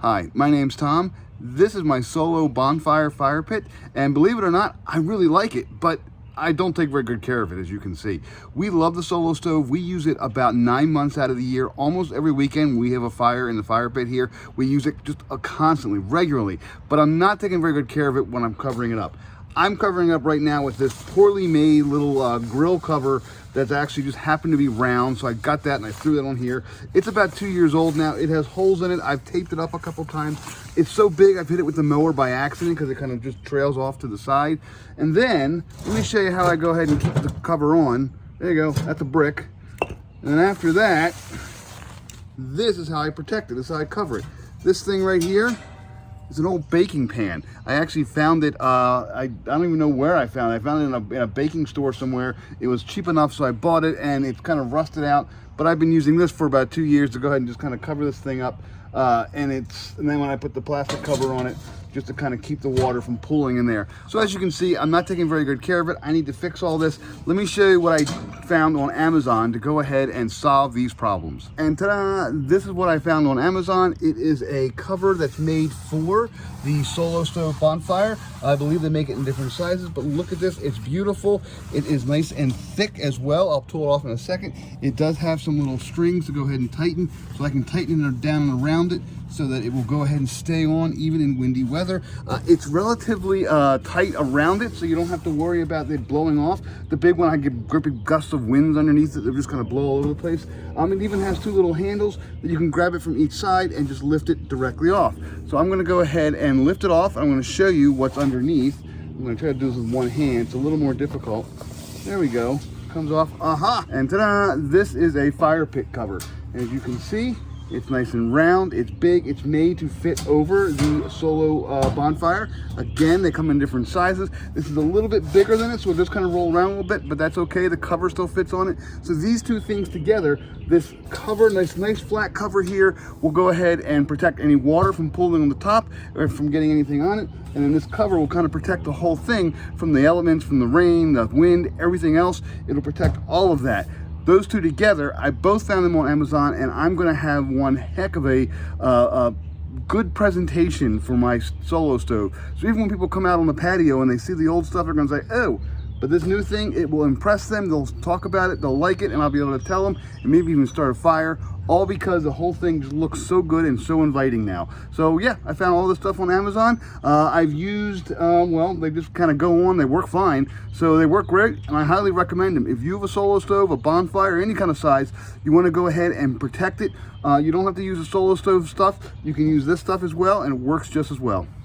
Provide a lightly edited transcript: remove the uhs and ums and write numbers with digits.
Hi, my name's Tom. This is my Solo Bonfire fire pit, and believe it or not, I really like it, but I don't take very good care of it, as you can see. We love the Solo Stove. We use it about 9 months out of the year. Almost every weekend we have a fire in the fire pit here. We use it just constantly, regularly, but I'm not taking very good care of it when I'm covering it up. I'm covering up right now with this poorly made little grill cover that's actually just happened to be round, so I got that and I threw that on here. It's about 2 years old now. It has holes in it. I've taped it up a couple times. It's so big I've hit it with the mower by accident because it kind of just trails off to the side. And then let me show you how I go ahead and keep the cover on. There you go, that's a brick. And then after that, this is how I protect it. This is how I cover it. This thing right here, it's an old baking pan. I actually found it, I don't even know where I found it. I found it in a baking store somewhere. It was cheap enough, so I bought it, and it's kind of rusted out. But I've been using this for about 2 years to go ahead and just kind of cover this thing up. And then when I put the plastic cover on it, just to kind of keep the water from pooling in there. So as you can see, I'm not taking very good care of it. I need to fix all this. Let me show you what I found on Amazon to go ahead and solve these problems. And ta-da, this is what I found on Amazon. It is a cover that's made for the Solo Stove Bonfire. I believe they make it in different sizes, but look at this, it's beautiful. It is nice and thick as well. I'll pull it off in a second. It does have some little strings to go ahead and tighten, so I can tighten it down and around it so that it will go ahead and stay on even in windy weather. It's relatively tight around it, so you don't have to worry about it blowing off. The big one, I get gripping gusts of winds underneath it. They're just gonna blow all over the place. It even has two little handles that you can grab it from each side and just lift it directly off. So I'm gonna go ahead and lift it off. I'm gonna show you what's underneath. I'm gonna try to do this with one hand. It's a little more difficult. There we go, comes off, aha! And ta-da, this is a fire pit cover. As you can see, it's nice and round, it's big, it's made to fit over the Solo Bonfire. Again, they come in different sizes. This is a little bit bigger than it, so it'll just kind of roll around a little bit, but that's okay, the cover still fits on it. So these two things together, this cover, nice flat cover here, will go ahead and protect any water from pooling on the top or from getting anything on it. And then this cover will kind of protect the whole thing from the elements, from the rain, the wind, everything else. It'll protect all of that. Those two together, I both found them on Amazon, and I'm gonna have one heck of a good presentation for my Solo Stove. So even when people come out on the patio and they see the old stuff, they're gonna say, oh, but this new thing, it will impress them. They'll talk about it, they'll like it, and I'll be able to tell them, and maybe even start a fire, all because the whole thing just looks so good and so inviting now. So yeah, I found all this stuff on Amazon. I've used, well, they just kind of go on, they work fine. So they work great, and I highly recommend them. If you have a Solo Stove, a bonfire, any kind of size, you wanna go ahead and protect it. You don't have to use the Solo Stove stuff. You can use this stuff as well, and it works just as well.